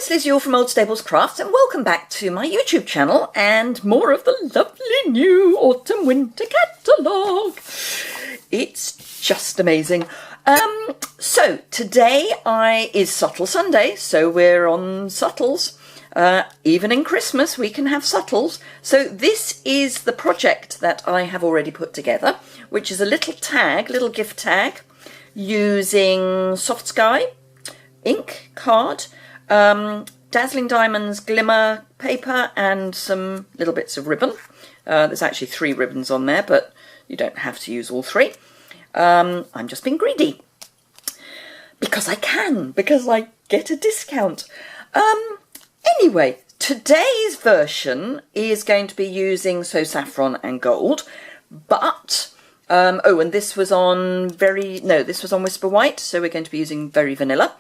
it's Liz Yuille from Old Stables Crafts, and welcome back to my YouTube channel and more of the lovely new autumn winter catalogue. It's just amazing. So today is Subtle Sunday, so we're on subtles. Even in Christmas we can have subtles. So this is the project that I have already put together, which is a little tag, little gift tag, using Soft Sky ink card, Dazzling Diamonds glimmer paper, and some little bits of ribbon. There's actually 3 ribbons on there, but you don't have to use all 3. I'm just being greedy because I can, because I get a discount. Anyway, today's version is going to be using Saffron and Gold, but oh, and this was on this was on Whisper White, so we're going to be using Very Vanilla.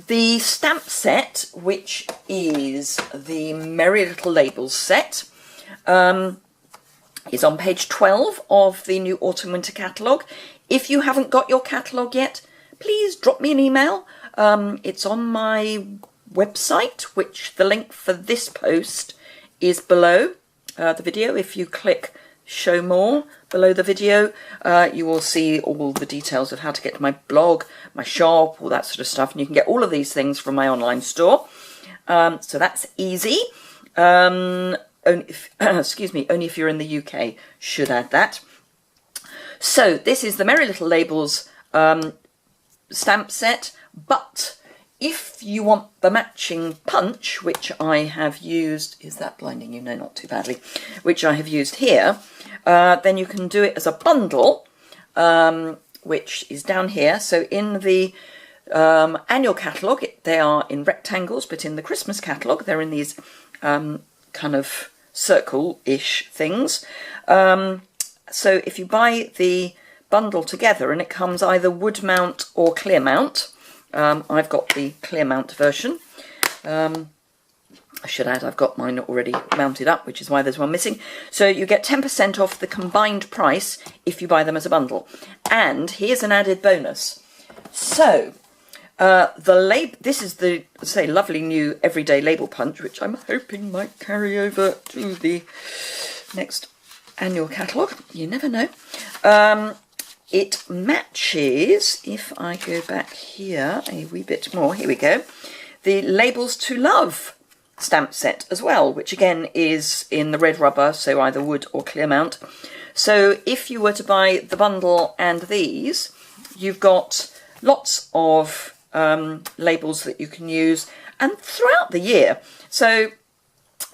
The stamp set, which is the Merry Little Labels set, is on page 12 of the new Autumn Winter catalogue. If you haven't got your catalogue yet, please drop me an email. It's on my website, which the link for this post is below the video. If you click Show More below the video, you will see all the details of how to get to my blog, my shop, all that sort of stuff, and you can get all of these things from my online store. So that's easy. Only if you're in the UK, should add that. So this is the Merry Little Labels stamp set, but if you want the matching punch, which I have used, is that blinding you? No, not too badly, which I have used here, then you can do it as a bundle, which is down here. So in the annual catalogue, they are in rectangles, but in the Christmas catalogue, they're in these kind of circle-ish things. So if you buy the bundle together, and it comes either wood mount or clear mount, I've got the clear mount version. I should add I've got mine already mounted up, which is why there's one missing. So you get 10% off the combined price if you buy them as a bundle. And here's an added bonus. So this is the lovely new everyday label punch, which I'm hoping might carry over to the next annual catalogue. You never know. It matches, if I go back here a wee bit more, here we go, the Labels to Love stamp set as well, which again is in the red rubber, so either wood or clear mount. So if you were to buy the bundle and these, you've got lots of labels that you can use, and throughout the year. So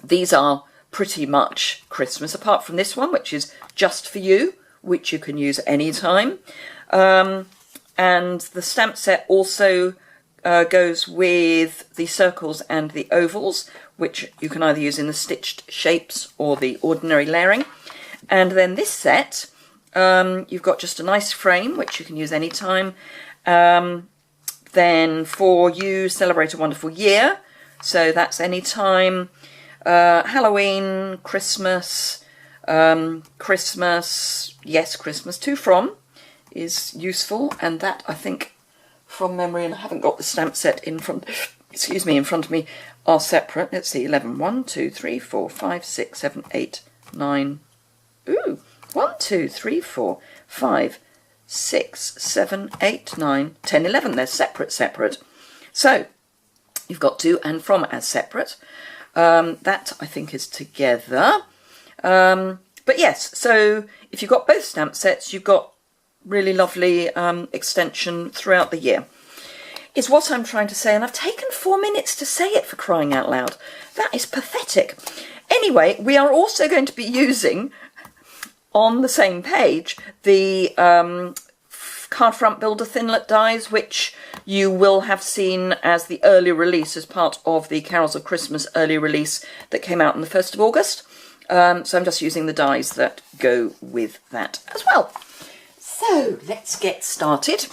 these are pretty much Christmas, apart from this one, which is Just For You, which you can use any time. And the stamp set also goes with the circles and the ovals, which you can either use in the stitched shapes or the ordinary layering. And then this set, you've got just a nice frame, which you can use any time. Then For You, Celebrate a Wonderful Year, so that's any time. Halloween, Christmas, yes, Christmas to From is useful, and that I think from memory, and I haven't got the stamp set in front of me, are separate. Let's see, 11, 1, 2, 3, 4, 5, 6, 7, 8, 9, 1, 2, 3, 4, 5, 6, 7, 8, 9, 10, 11, they're separate. So you've got To and From as separate. That I think is together. But yes, so if you've got both stamp sets, you've got really lovely extension throughout the year, is what I'm trying to say. And I've taken 4 minutes to say it, for crying out loud. That is pathetic. Anyway, we are also going to be using, on the same page, the card front builder thinlet dies, which you will have seen as the early release, as part of the Carols of Christmas early release that came out on the 1st of August. So I'm just using the dies that go with that as well. So let's get started.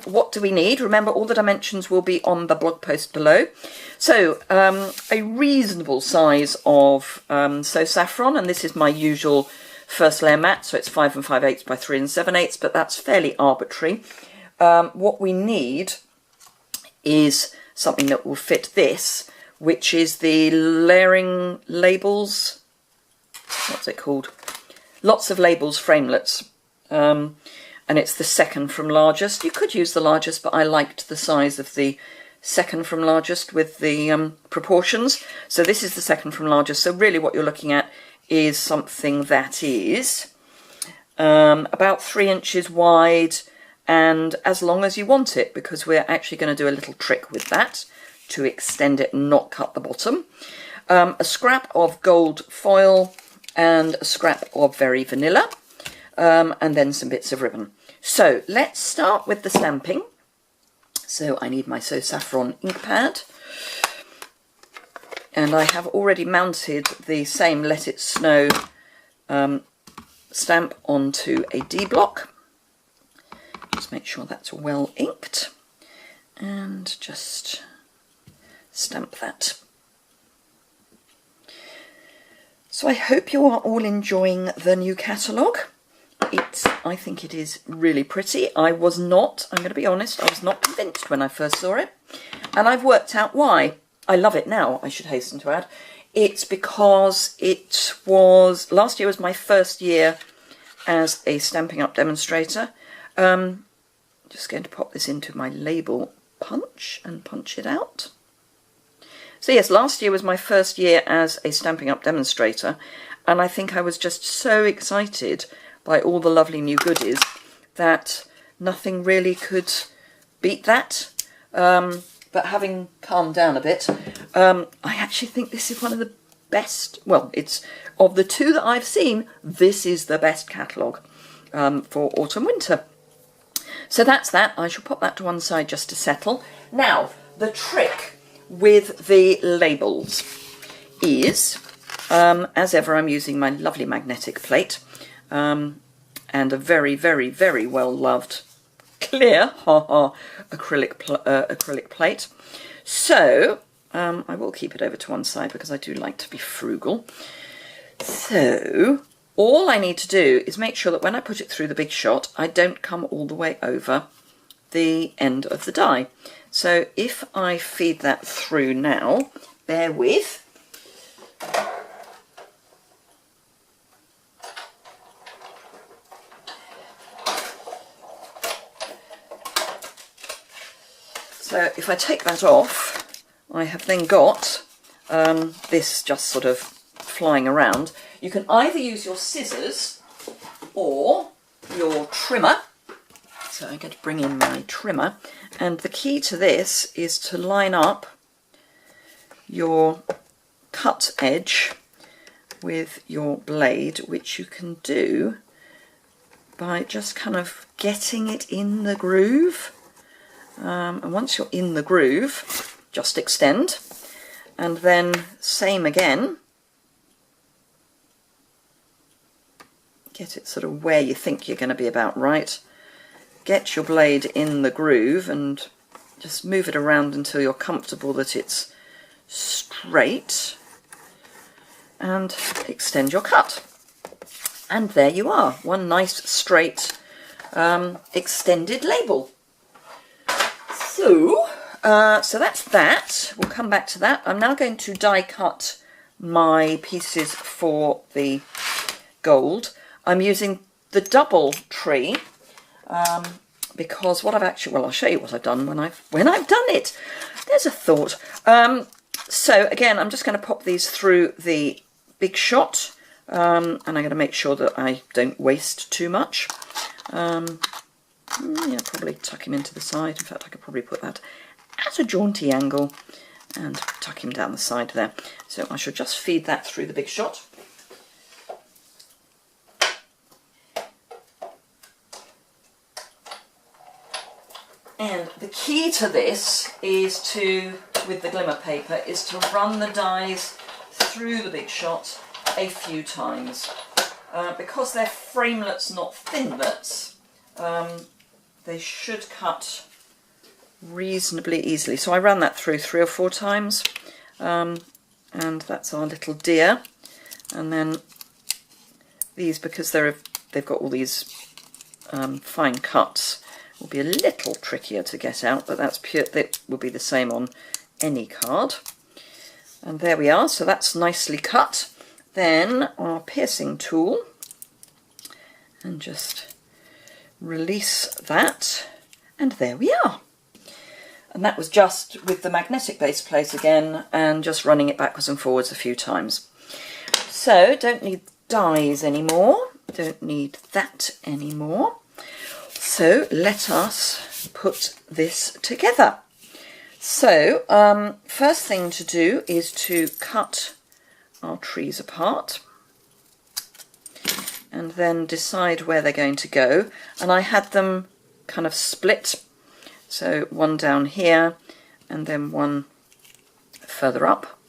What do we need? Remember, all the dimensions will be on the blog post below. So a reasonable size of Saffron, and this is my usual first layer mat, so it's 5 5/8 by 3 7/8, but that's fairly arbitrary. What we need is something that will fit this, which is the layering labels. What's it called? Lots of labels framelets. And it's the second from largest. You could use the largest, but I liked the size of the second from largest with the proportions. So this is the second from largest. So really what you're looking at is something that is about 3 inches wide and as long as you want it, because we're actually going to do a little trick with that to extend it and not cut the bottom. A scrap of gold foil and a scrap of very vanilla, and then some bits of ribbon. So let's start with the stamping. So I need my So Saffron ink pad, and I have already mounted the same Let It Snow stamp onto a D block. Just make sure that's well inked and just stamp that. So I hope you are all enjoying the new catalogue. I think it is really pretty. I was not, I'm going to be honest, I was not convinced when I first saw it. And I've worked out why. I love it now, I should hasten to add. It's because it was, last year was my first year as a Stampin' Up demonstrator. Just going to pop this into my label punch and punch it out. So yes, last year was my first year as a Stampin' Up demonstrator, and I think I was just so excited by all the lovely new goodies that nothing really could beat that. But having calmed down a bit, I actually think this is one of the best, well, it's of the two that I've seen, this is the best catalogue for autumn winter. So that's that. I shall pop that to one side just to settle. Now, the trick with the labels is, as ever, I'm using my lovely magnetic plate and a very, very, very well-loved clear acrylic plate. So I will keep it over to one side because I do like to be frugal. So all I need to do is make sure that when I put it through the big shot, I don't come all the way over the end of the die. So if I feed that through now, bear with. So if I take that off, I have then got this just sort of flying around. You can either use your scissors or your trimmer. So I'm going to bring in my trimmer, and the key to this is to line up your cut edge with your blade, which you can do by just kind of getting it in the groove. And once you're in the groove, just extend, and then same again. Get it sort of where you think you're going to be about right. Get your blade in the groove and just move it around until you're comfortable that it's straight, and extend your cut. And there you are, one nice straight extended label. So, so that's that. We'll come back to that. I'm now going to die cut my pieces for the gold. I'm using the double tree because what I've actually, well, I'll show you what I've done when I've done it. There's a thought. So again, I'm just going to pop these through the big shot, and I'm going to make sure that I don't waste too much. Yeah, probably tuck him into the side. In fact, I could probably put that at a jaunty angle and tuck him down the side there. So I should just feed that through the big shot. And the key to this is to, with the glimmer paper, is to run the dies through the big shot a few times. Because they're framelets, not thinlets, they should cut reasonably easily. So I ran that through 3 or 4 times, and that's our little deer. And then these, because they've got all these fine cuts, will be a little trickier to get out, but that's pure, that will be the same on any card. And there we are, so that's nicely cut. Then our piercing tool, and just release that, and there we are. And that was just with the magnetic base plate again, and just running it backwards and forwards a few times. So don't need dies anymore, don't need that anymore. So let us put this together. So first thing to do is to cut our trees apart and then decide where they're going to go. And I had them kind of split, so one down here and then one further up,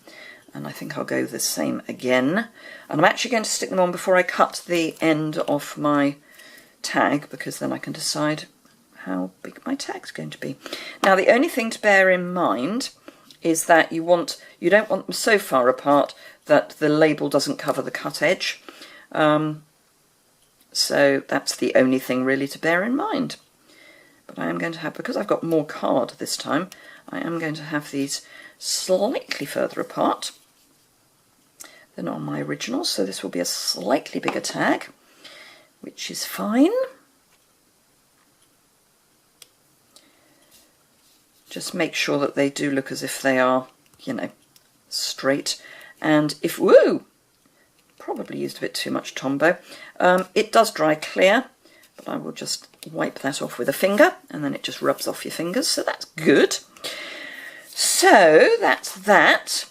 and I think I'll go the same again. And I'm actually going to stick them on before I cut the end off my tag, because then I can decide how big my tag's going to be. Now the only thing to bear in mind is that you don't want them so far apart that the label doesn't cover the cut edge. So that's the only thing really to bear in mind. But I am going to have, because I've got more card this time, I am going to have these slightly further apart than on my original, so this will be a slightly bigger tag, which is fine. Just make sure that they do look as if they are, you know, straight. And if, woo, probably used a bit too much Tombow. It does dry clear, but I will just wipe that off with a finger, and then it just rubs off your fingers, so that's good. So that's that.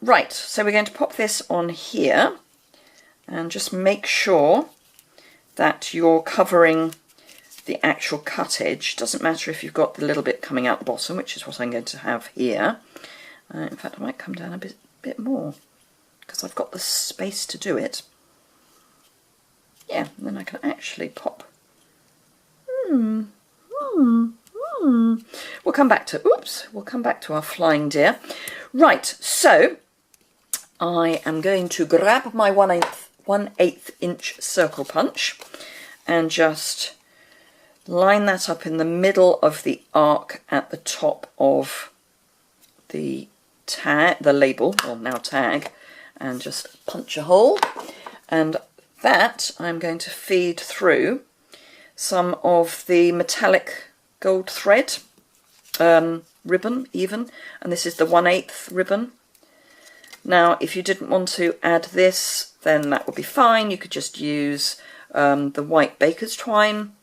Right, so we're going to pop this on here, and just make sure that you're covering the actual cut edge. Doesn't matter if you've got the little bit coming out the bottom, which is what I'm going to have here. In fact, I might come down a bit more, because I've got the space to do it. Yeah, and then I can actually pop. We'll come back to our flying deer. Right, so I am going to grab my 1/8 inch circle punch and just line that up in the middle of the arc at the top of the tag, the label, or now tag, and just punch a hole. And that I'm going to feed through some of the metallic gold thread ribbon even, and this is the 1/8 ribbon. Now if you didn't want to add this, then that would be fine. You could just use the white baker's twine,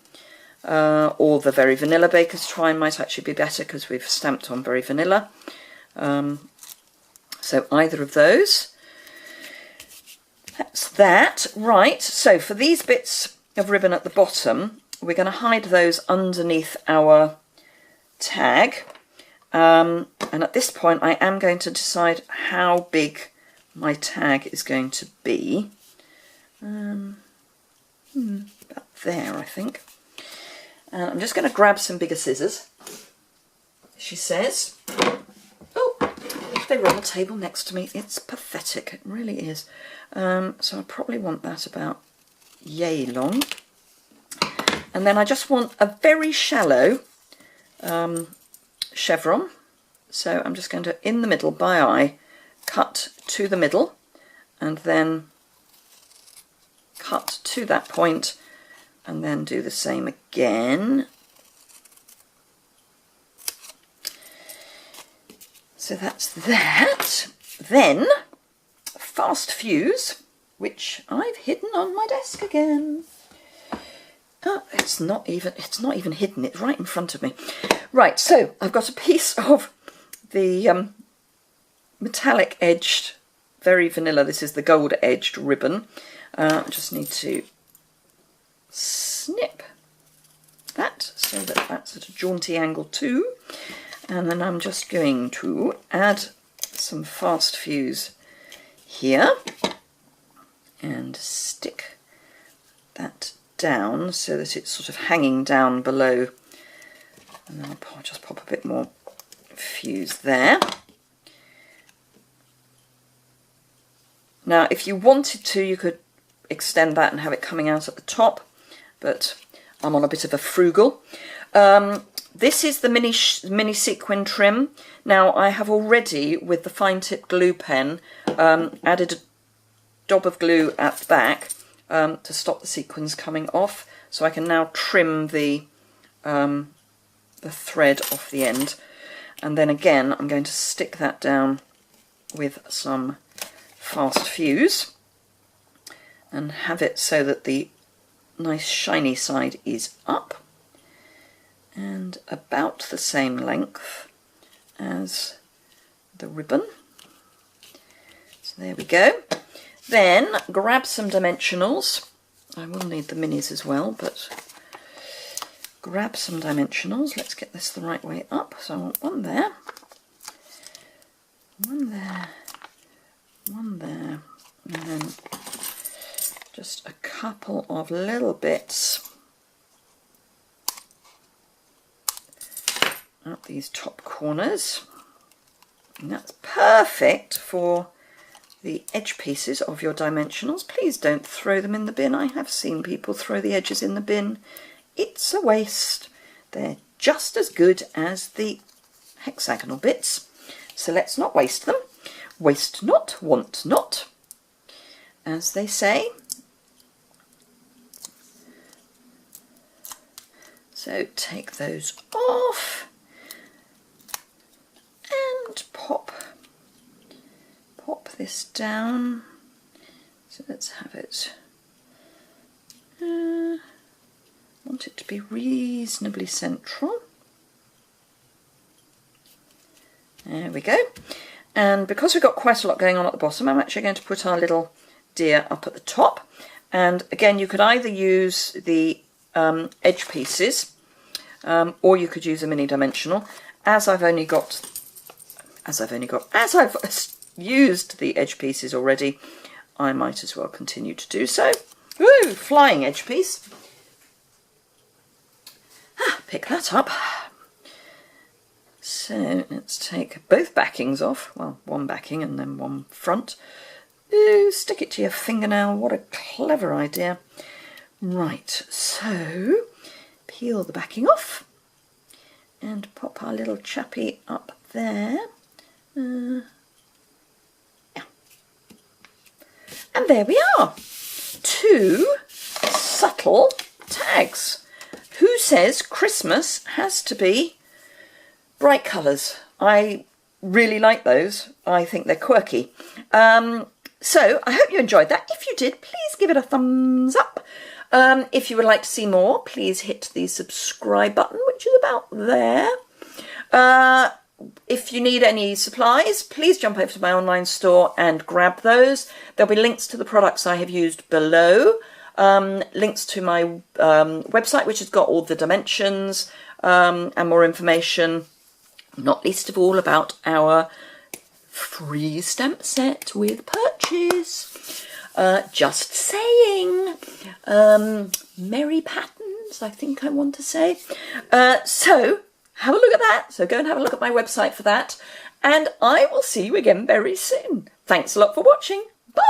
or the very vanilla baker's twine might actually be better, because we've stamped on very vanilla. So either of those. That's that. Right, so for these bits of ribbon at the bottom, we're going to hide those underneath our tag. And at this point I am going to decide how big my tag is going to be. About there, I think. And I'm just going to grab some bigger scissors, she says. Oh, they were on the table next to me. It's pathetic, it really is. So I probably want that about yay long. And then I just want a very shallow chevron. So I'm just going to, in the middle, by eye, cut to the middle, and then cut to that point, and then do the same again. So that's that. Then fast fuse, which I've hidden on my desk again. Oh, it's not even hidden, it's right in front of me. Right, so I've got a piece of the metallic edged, very vanilla, this is the gold edged ribbon. I just need to snip that so that that's at a jaunty angle too. And then I'm just going to add some fast fuse here and stick that down so that it's sort of hanging down below, and then I'll just pop a bit more fuse there. Now if you wanted to, you could extend that and have it coming out at the top, but I'm on a bit of a frugal. This is the mini sequin trim. Now I have already, with the fine tip glue pen, added a dab of glue at the back to stop the sequins coming off, so I can now trim the thread off the end. And then again, I'm going to stick that down with some fast fuse and have it so that the nice shiny side is up and about the same length as the ribbon. So there we go. Then grab some dimensionals. I will need the minis as well, but grab some dimensionals. Let's get this the right way up. So I want one there, one there, one there, and then just a couple of little bits at these top corners. And that's perfect for the edge pieces of your dimensionals. Please don't throw them in the bin. I have seen people throw the edges in the bin. It's a waste. They're just as good as the hexagonal bits. So let's not waste them. Waste not, want not, as they say. So take those off and pop this down. So let's have it. Want it to be reasonably central. There we go. And because we've got quite a lot going on at the bottom, I'm actually going to put our little deer up at the top. And again, you could either use the edge pieces, or you could use a mini dimensional. As I've used the edge pieces already, I might as well continue to do so. Woo! Flying edge piece. Pick that up. So let's take both backings off. Well, one backing and then one front. Ooh, stick it to your fingernail. What a clever idea. Right, so peel the backing off and pop our little chappy up there. Yeah. And there we are. 2 subtle tags. Who says Christmas has to be bright colours? I really like those. I think they're quirky. So I hope you enjoyed that. If you did, please give it a thumbs up. If you would like to see more, please hit the subscribe button, which is about there. If you need any supplies, please jump over to my online store and grab those. There'll be links to the products I have used below. Links to my website, which has got all the dimensions and more information, not least of all about our free stamp set with purchase. Just saying. Merry patterns, I think I want to say. So have a look at that. So go and have a look at my website for that. And I will see you again very soon. Thanks a lot for watching. Bye!